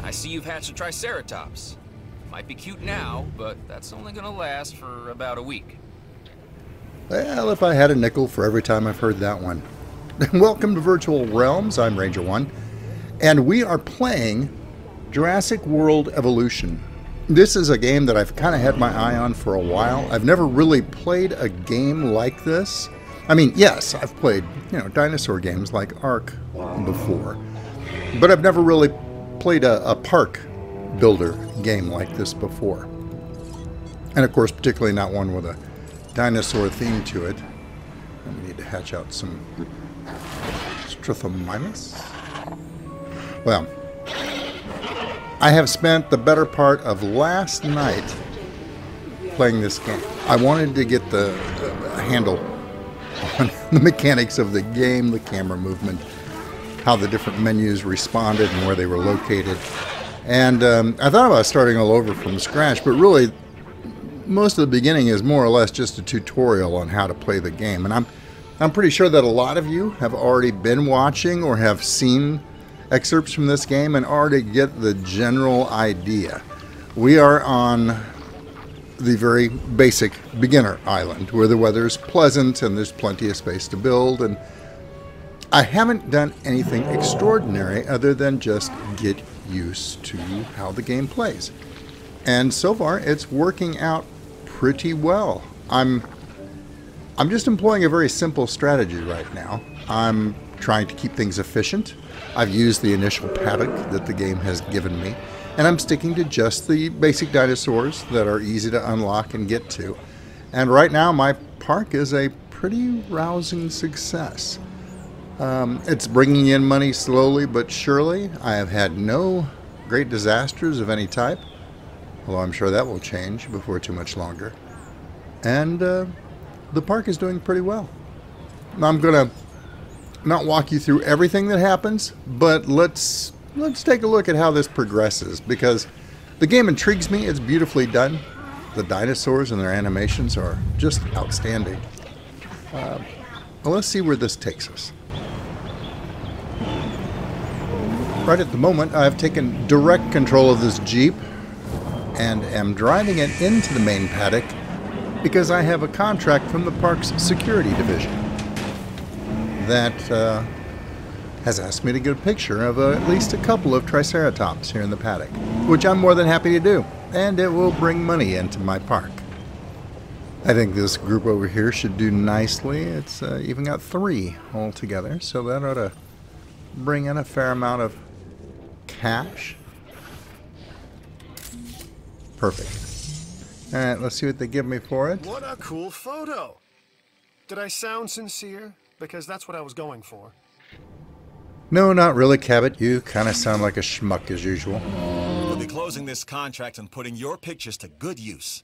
I see you've hatched a Triceratops. Might be cute now, but that's only gonna last for about a week. Well, if I had a nickel for every time I've heard that one. Welcome to Virtual Realms. I'm Ranger One, and we are playing Jurassic World Evolution. This is a game that I've kind of had my eye on for a while. I've never really played a game like this. I mean, yes, I've played, dinosaur games like Ark before, but I've never really played a park builder game like this before. And of course, particularly not one with a dinosaur theme to it. And we need to hatch out some Strathomimus. Well, I have spent the better part of last night playing this game. I wanted to get the handle on the mechanics of the game, the camera movement, how the different menus responded and where they were located. And I thought about starting all over from scratch, but really most of the beginning is more or less just a tutorial on how to play the game. And I'm pretty sure that a lot of you have already been watching or have seen excerpts from this game and already get the general idea. We are on the very basic beginner island where the weather is pleasant and there's plenty of space to build, and I haven't done anything extraordinary other than just get used to how the game plays. And so far it's working out pretty well. I'm just employing a very simple strategy right now. I'm trying to keep things efficient. I've used the initial paddock that the game has given me, and I'm sticking to just the basic dinosaurs that are easy to unlock and get to. And right now my park is a pretty rousing success. It's bringing in money slowly but surely. I have had no great disasters of any type, although I'm sure that will change before too much longer. And the park is doing pretty well. I'm going to not walk you through everything that happens, but let's take a look at how this progresses, because the game intrigues me. It's beautifully done. The dinosaurs and their animations are just outstanding. Well, let's see where this takes us. Right at the moment, I've taken direct control of this Jeep and am driving it into the main paddock because I have a contract from the park's security division that has asked me to get a picture of at least a couple of Triceratops here in the paddock, which I'm more than happy to do, and it will bring money into my park. I think this group over here should do nicely. It's even got 3 altogether, so that ought to bring in a fair amount of cash. Perfect. Alright, let's see what they give me for it. What a cool photo! Did I sound sincere? Because that's what I was going for. No, not really, Cabot. You kind of sound like a schmuck as usual. We'll be closing this contract and putting your pictures to good use.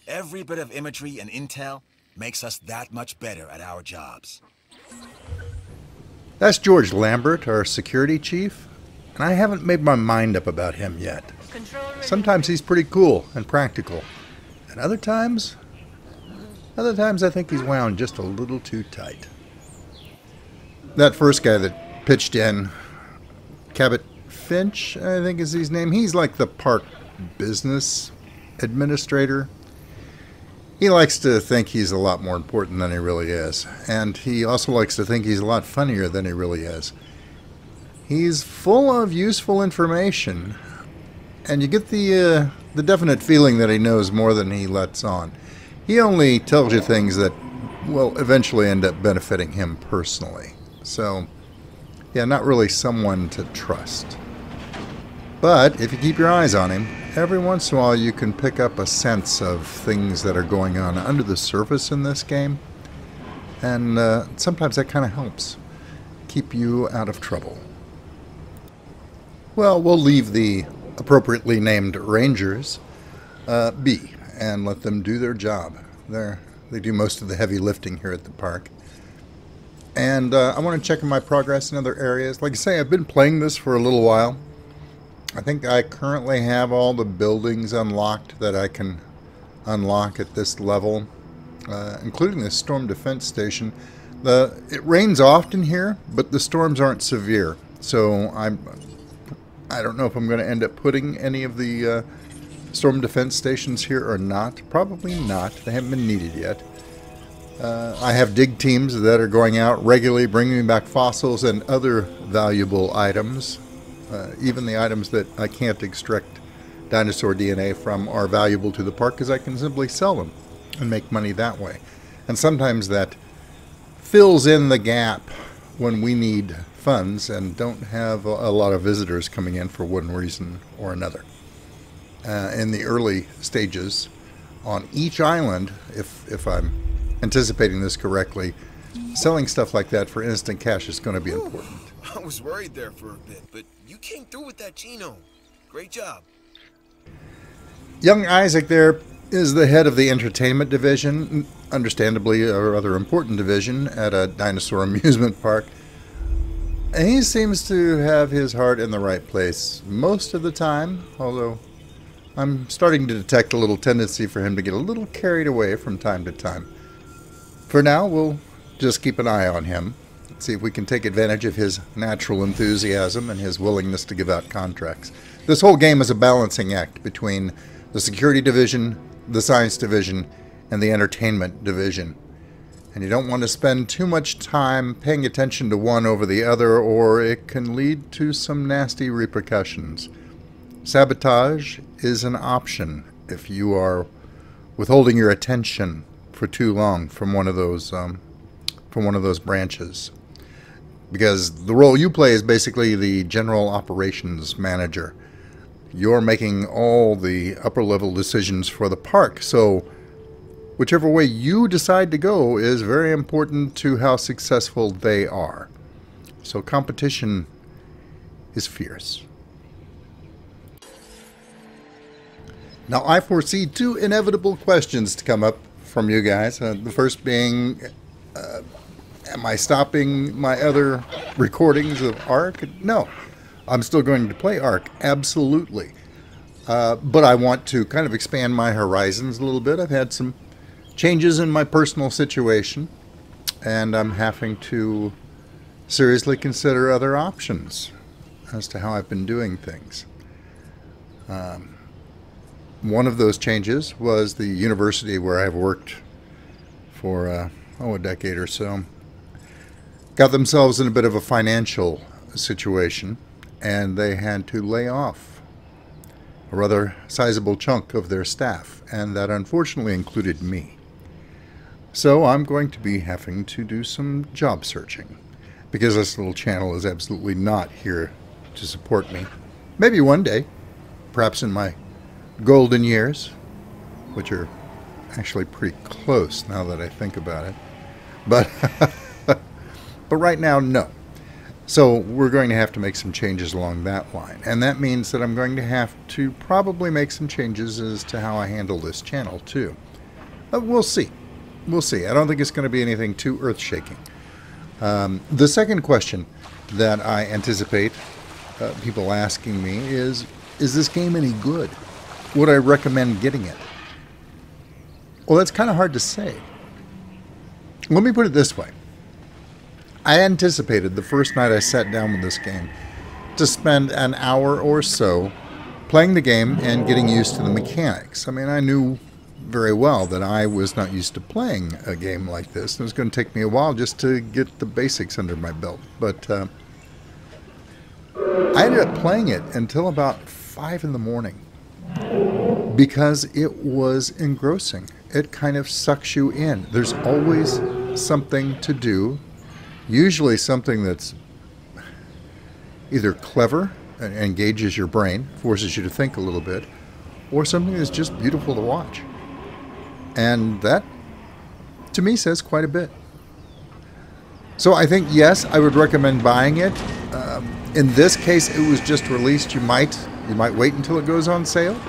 Every bit of imagery and intel makes us that much better at our jobs. That's George Lambert, our security chief, and I haven't made my mind up about him yet. Sometimes he's pretty cool and practical, and other times I think he's wound just a little too tight. That first guy that pitched in, Cabot Finch, I think is his name, he's like the park business administrator. He likes to think he's a lot more important than he really is, and he also likes to think he's a lot funnier than he really is. He's full of useful information, and you get the definite feeling that he knows more than he lets on. He only tells you things that will eventually end up benefiting him personally. So, yeah, not really someone to trust. But if you keep your eyes on him, every once in a while you can pick up a sense of things that are going on under the surface in this game. And sometimes that kind of helps keep you out of trouble. Well, we'll leave the appropriately named rangers be and let them do their job. They do most of the heavy lifting here at the park. And I want to check on my progress in other areas. Like I say, I've been playing this for a little while. I think I currently have all the buildings unlocked that I can unlock at this level, including the storm defense station. It rains often here, but the storms aren't severe, so I'm I don't know if I'm going to end up putting any of the storm defense stations here or not. Probably not. They haven't been needed yet. I have dig teams that are going out regularly, bringing back fossils and other valuable items. Even the items that I can't extract dinosaur DNA from are valuable to the park because I can simply sell them and make money that way. And sometimes that fills in the gap when we need funds and don't have a lot of visitors coming in for one reason or another. In the early stages, on each island, if I'm anticipating this correctly, selling stuff like that for instant cash is going to be important. I was worried there for a bit, but you came through with that genome. Great job. Young Isaac there is the head of the entertainment division, understandably a rather important division at a dinosaur amusement park. And he seems to have his heart in the right place most of the time, although I'm starting to detect a little tendency for him to get a little carried away from time to time. For now, we'll just keep an eye on him, see if we can take advantage of his natural enthusiasm and his willingness to give out contracts. This whole game is a balancing act between the security division, the science division, and the entertainment division. And you don't want to spend too much time paying attention to one over the other, or it can lead to some nasty repercussions. Sabotage is an option if you are withholding your attention for too long from one of those branches, because the role you play is basically the general operations manager. You're making all the upper level decisions for the park, so whichever way you decide to go is very important to how successful they are. So competition is fierce. Now I foresee two inevitable questions to come up from you guys. The first being, am I stopping my other recordings of Ark? No. I'm still going to play Ark, absolutely. But I want to kind of expand my horizons a little bit. I've had some changes in my personal situation, and I'm having to seriously consider other options as to how I've been doing things. One of those changes was the university where I've worked for a decade or so. Got themselves in a bit of a financial situation, and they had to lay off a rather sizable chunk of their staff, and that unfortunately included me. So I'm going to be having to do some job searching, because this little channel is absolutely not here to support me. Maybe one day, perhaps in my golden years, which are actually pretty close now that I think about it. But but right now, no. So we're going to have to make some changes along that line. And that means that I'm going to have to probably make some changes as to how I handle this channel too. But we'll see. We'll see. I don't think it's going to be anything too earth-shaking. The second question that I anticipate people asking me is this game any good? Would I recommend getting it? Well, that's kind of hard to say. Let me put it this way. I anticipated the first night I sat down with this game to spend an hour or so playing the game and getting used to the mechanics. I mean, I knew very well that I was not used to playing a game like this. It was going to take me a while just to get the basics under my belt. But I ended up playing it until about 5 in the morning because it was engrossing. It kind of sucks you in. There's always something to do, usually something that's either clever and engages your brain, forces you to think a little bit, or something that's just beautiful to watch. And that, to me, says quite a bit. So I think, yes, I would recommend buying it. In this case, it was just released. You might wait until it goes on sale.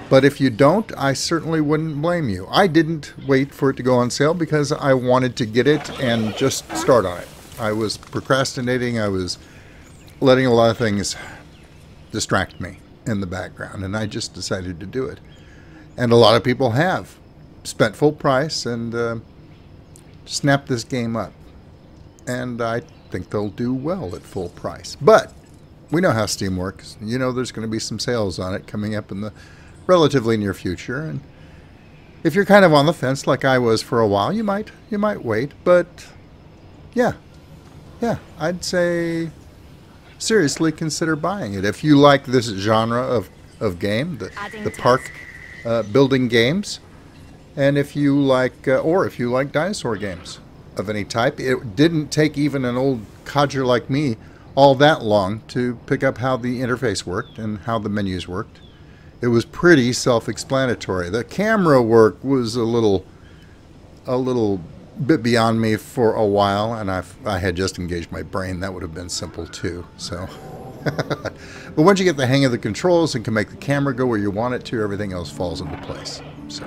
But if you don't, I certainly wouldn't blame you. I didn't wait for it to go on sale because I wanted to get it and just start on it. I was procrastinating. I was letting a lot of things distract me in the background, and I just decided to do it. And a lot of people have spent full price and snapped this game up. And I think they'll do well at full price. But we know how Steam works. You know there's going to be some sales on it coming up in the relatively near future, and if you're kind of on the fence like I was for a while, you might wait. But yeah, I'd say seriously consider buying it if you like this genre of game, the park building games, and if you like dinosaur games of any type. It didn't take even an old codger like me all that long to pick up how the interface worked and how the menus worked. It was pretty self-explanatory. The camera work was a little bit beyond me for a while, and I had just engaged my brain. That would have been simple too. So, but once you get the hang of the controls and can make the camera go where you want it to, everything else falls into place. So,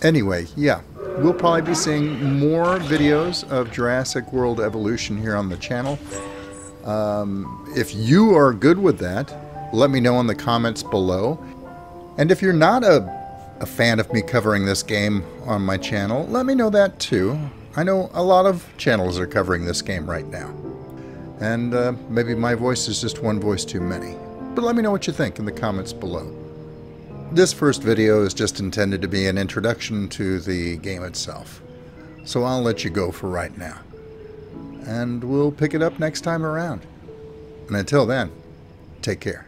anyway, yeah, we'll probably be seeing more videos of Jurassic World Evolution here on the channel. If you are good with that, let me know in the comments below. And if you're not a fan of me covering this game on my channel, let me know that too. I know a lot of channels are covering this game right now. And maybe my voice is just one voice too many. But let me know what you think in the comments below. This first video is just intended to be an introduction to the game itself. So I'll let you go for right now. And we'll pick it up next time around. And until then, take care.